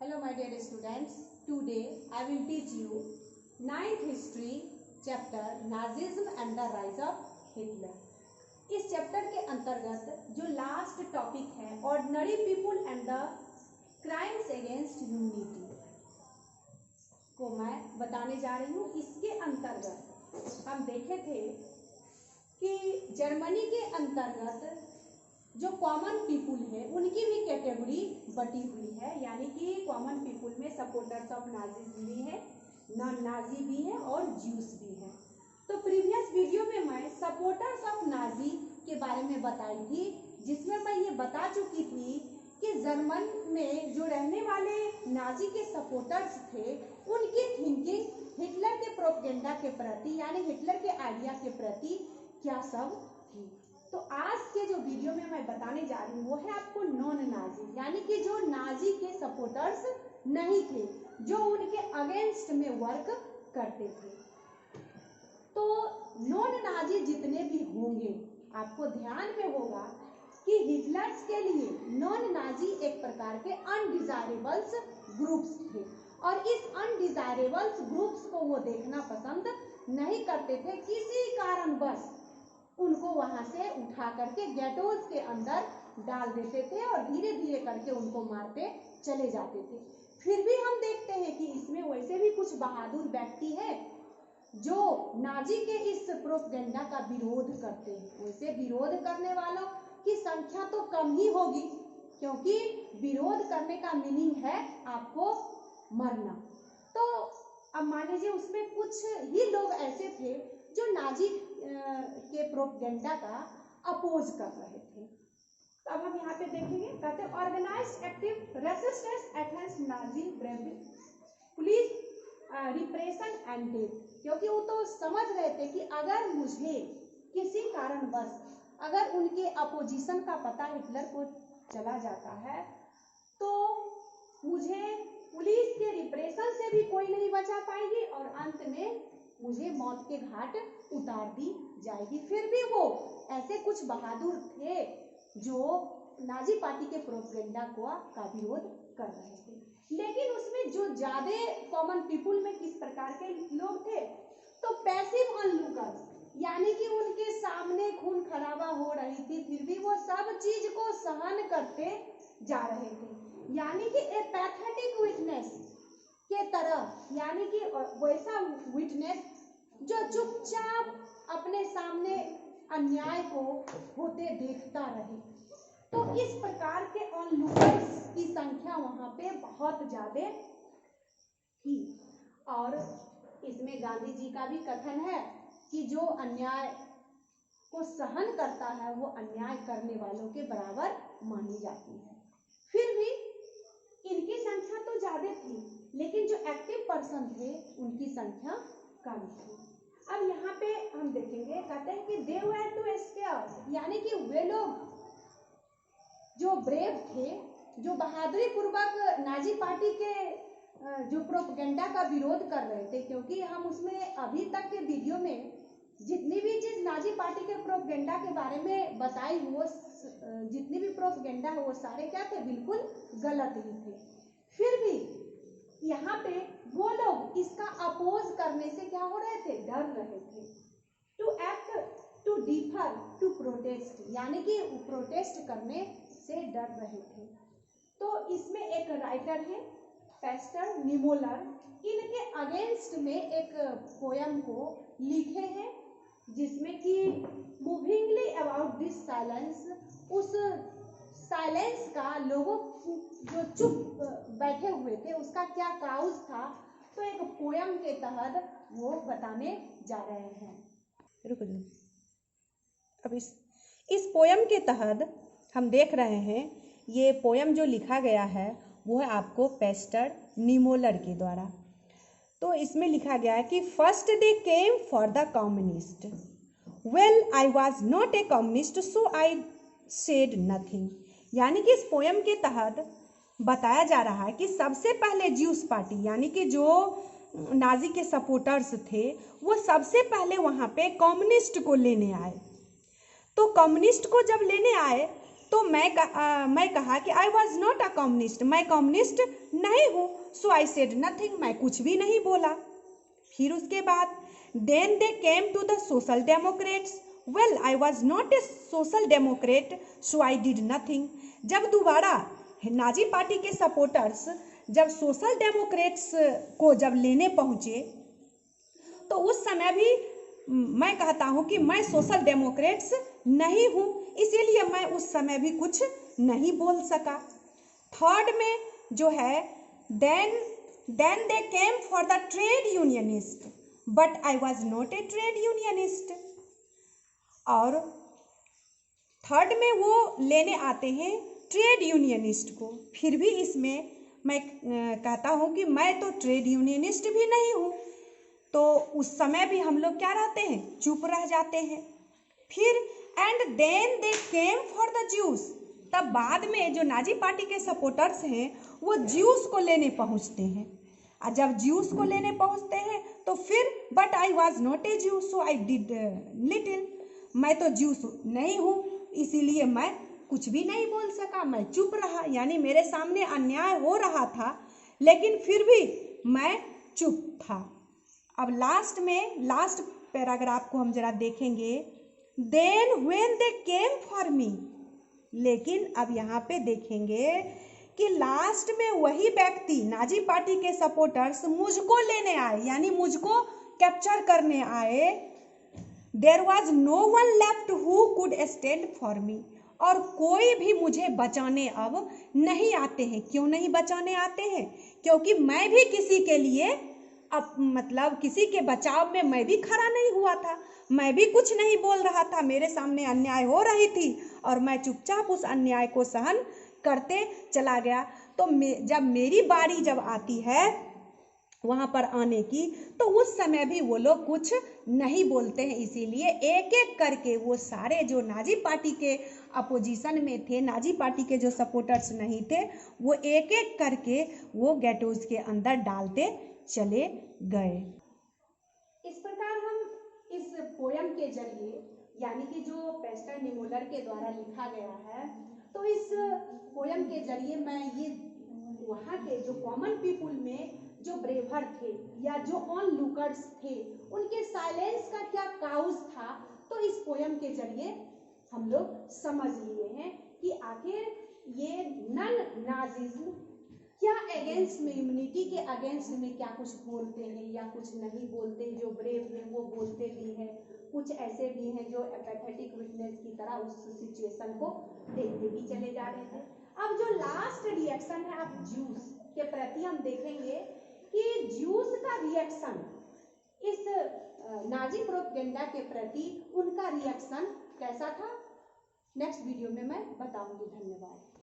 Hello my dear students, today I will teach you 9th history chapter Nazism and the rise of Hitler। इस chapter के अंतर्गत जो last topic है ordinary people and the crimes against humanity को मैं बताने जा रही हूँ। इसके अंतर्गत हम देखे थे कि जर्मनी के अंतर्गत जो कॉमन पीपुल है उनकी भी कैटेगरी बटी हुई है, यानी कि कॉमन पीपुल में सपोर्टर्स ऑफ नाजी भी है, नॉन नाजी भी है और ज्यूस भी है। तो प्रीवियस वीडियो में मैं सपोर्टर्स ऑफ नाजी के बारे में बताई थी, जिसमें मैं ये बता चुकी थी कि जर्मन में जो रहने वाले नाजी के सपोर्टर्स थे उनकी थिंकिंग हिटलर के प्रोपेगेंडा के प्रति यानी हिटलर के आइडिया के प्रति क्या सब थी। तो आज के जो वीडियो में मैं बताने जा रही हूँ वो है आपको नॉन नाजी, यानी कि जो नाजी के सपोर्टर्स नहीं थे, जो उनके अगेंस्ट में वर्क करते थे। तो नॉन नाजी जितने भी होंगे आपको ध्यान में होगा कि हिटलर्स के लिए नॉन नाजी एक प्रकार के अनडिजायरेबल्स ग्रुप्स थे और इस अनडिजायरेबल्स ग्रुप्स को वो देखना पसंद नहीं करते थे। किसी कारणवश उनको वहां से उठा करके गेटोज के अंदर डाल देते थे और धीरे धीरे करके उनको मारते चले जाते थे। फिर भी हम देखते हैं कि इसमें वैसे भी कुछ बहादुर व्यक्ति हैं जो नाजी के इस प्रोपेगेंडा का विरोध करते हैं। वैसे विरोध करने वालों की संख्या तो कम ही होगी, क्योंकि विरोध करने का मीनिंग है आपको मरना। तो अब मान लीजिए उसमें कुछ ही लोग ऐसे थे जो नाजी के प्रोपेगेंडा का अपोज कर रहे थे। तो अब हम यहाँ पे देखेंगे, कहते हैं organised active resistance against Nazi bravery police repression and death. क्योंकि वो तो समझ रहे थे कि अगर मुझे किसी कारणवश अगर उनके अपोजिशन का पता हिटलर को चला जाता है तो मुझे पुलिस के रिप्रेशन से भी कोई नहीं बचा पाएगी और अंत में मुझे मौत के घाट उतार दी जाएगी। फिर भी वो ऐसे कुछ बहादुर थे जो नाजी पार्टी के प्रोपेगेंडा का विरोध कर रहे थे। लेकिन उसमें जो ज्यादा कॉमन पीपुल में किस प्रकार के लोग थे, तो पैसिव ऑनलूकर्स, यानी कि उनके सामने खून खराबा हो रही थी फिर भी वो सब चीज को सहन करते जा रहे थे, यानी कि ए पैथेटिक विटनेस के तरह, यानी कि वैसा विटनेस जो चुपचाप अपने सामने अन्याय को होते देखता रहे। तो इस प्रकार के ऑनलूकर्स की संख्या वहां पे बहुत ज्यादा थी। और इसमें गांधी जी का भी कथन है कि जो अन्याय को सहन करता है वो अन्याय करने वालों के बराबर मानी जाती है। फिर भी इनकी संख्या तो ज्यादा थी, लेकिन जो एक्टिव पर्सन थे उनकी संख्या कम थी। अब यहाँ पे हम देखेंगे, कहते हैं कि दे वर टू स्केयर, यानी कि वे लोग जो ब्रेव थे, जो बहादुरी पूर्वक नाजी पार्टी के जो प्रोपेगेंडा का विरोध कर रहे थे, क्योंकि हम उसमें अभी तक के वीडियो में जितनी भी चीज नाजी पार्टी के प्रोपेगेंडा के बारे में बताई वो जितनी भी प्रोपेगेंडा है वो सारे क्या थे, बिल्कुल गलत ही थे। फिर भी यहाँ पे वो लोग इसका अपोज करने से क्या हो रहे थे, डर रहे थे। To act, to differ, to protest, यानी कि प्रोटेस्ट करने से डर रहे थे। तो इसमें एक राइटर है पेस्टर निमोलर, इनके अगेंस्ट में एक पोयम को लिखे हैं जिसमें कि मूविंगली अबाउट दिस साइलेंस, उस साइलेंस का लोगों जो चुप बैठे हुए थे उसका क्या काउज था, तो एक पोयम के तहत वो बताने जा रहे हैं। रुको अब इस पोयम के तहत हम देख रहे हैं, ये पोयम जो लिखा गया है वो है आपको पेस्टर निमोलर के द्वारा। तो इसमें लिखा गया है कि first they came for the communist, well I was not A communist so I said nothing. यानी कि इस पोयम के तहत बताया जा रहा है कि सबसे पहले ज्यूस पार्टी, यानी कि जो नाजी के सपोर्टर्स थे वो सबसे पहले वहाँ पे कम्युनिस्ट को लेने आए। तो कम्युनिस्ट को जब लेने आए तो मैं कहा कि आई वॉज नॉट अ कम्युनिस्ट, मैं कम्युनिस्ट नहीं हूँ। सो आई सेड नथिंग, मैं कुछ भी नहीं बोला। फिर उसके बाद then they came to the Social Democrats, well I was not a Social Democrat so I did nothing. जब दोबारा नाजी पार्टी के सपोर्टर्स जब सोशल डेमोक्रेट्स को जब लेने पहुँचे तो उस समय भी मैं कहता हूँ कि मैं सोशल डेमोक्रेट्स नहीं हूँ, इसीलिए मैं उस समय भी कुछ नहीं बोल सका। थर्ड में जो है then they came for the trade unionist but I was not a trade unionist. और थर्ड में वो लेने आते हैं ट्रेड यूनियनिस्ट को, फिर भी इसमें मैं कहता हूँ कि मैं तो ट्रेड यूनियनिस्ट भी नहीं हूँ। तो उस समय भी हम लोग क्या रहते हैं, चुप रह जाते हैं। फिर and then they came for the Jews, तब बाद में जो नाजी पार्टी के सपोर्टर्स हैं वो ज्यूस को लेने पहुंचते हैं। और जब ज्यूस को लेने पहुंचते हैं तो फिर बट आई वॉज नॉट ए ज्यू सो आई डिड लिटिल, मैं तो ज्यूस नहीं हूँ इसीलिए मैं कुछ भी नहीं बोल सका, मैं चुप रहा। यानी मेरे सामने अन्याय हो रहा था लेकिन फिर भी मैं चुप था। अब लास्ट पैराग्राफ को हम जरा देखेंगे। Then when they came for me, लेकिन अब यहाँ पे देखेंगे कि लास्ट में वही व्यक्ति नाजी पार्टी के सपोर्टर्स मुझको लेने आए, यानी मुझको कैप्चर करने आए। There was no one left who could stand for me, और कोई भी मुझे बचाने अब नहीं आते हैं। क्यों नहीं बचाने आते हैं? क्योंकि मैं भी किसी के लिए अब मतलब किसी के बचाव में मैं भी खड़ा नहीं हुआ था, मैं भी कुछ नहीं बोल रहा था। मेरे सामने अन्याय हो रही थी और मैं चुपचाप उस अन्याय को सहन करते चला गया। तो जब मेरी बारी जब आती है वहाँ पर आने की तो उस समय भी वो लोग कुछ नहीं बोलते हैं। इसीलिए एक एक करके वो सारे जो नाजी पार्टी के अपोजिशन में थे, नाजी पार्टी के जो सपोर्टर्स नहीं थे, वो एक एक करके वो गेटोज के अंदर डालते चले गए। इस प्रकार हम इस पोयम के जरिए, यानी कि जो पेस्टर निमोलर के द्वारा लिखा गया है, तो इस पोयम के जरिए मैं ये वहाँ के जो कॉमन पीपुल में जो ब्रेवर थे या जो ऑन लुकर्स थे, उनके साइलेंस का क्या काउज था, तो इस पोयम के जरिए हम लोग समझ लिए हैं कि आखिर ये नन नाजिज्म क्या अगेंस्ट में, इम्यूनिटी के अगेंस्ट में क्या कुछ बोलते हैं या कुछ नहीं बोलते हैं। जो ब्रेव हैं वो बोलते भी हैं, कुछ ऐसे भी हैं जो एपैथेटिक विटनेस की तरह उस सिचुएशन को देखते भी चले जा रहे थे। अब जो लास्ट रिएक्शन है अब ज्यूस के प्रति हम देखेंगे कि ज्यूस का रिएक्शन इस नाजी प्रोपेगेंडा के प्रति उनका रिएक्शन कैसा था, नेक्स्ट वीडियो में मैं बताऊंगी। धन्यवाद।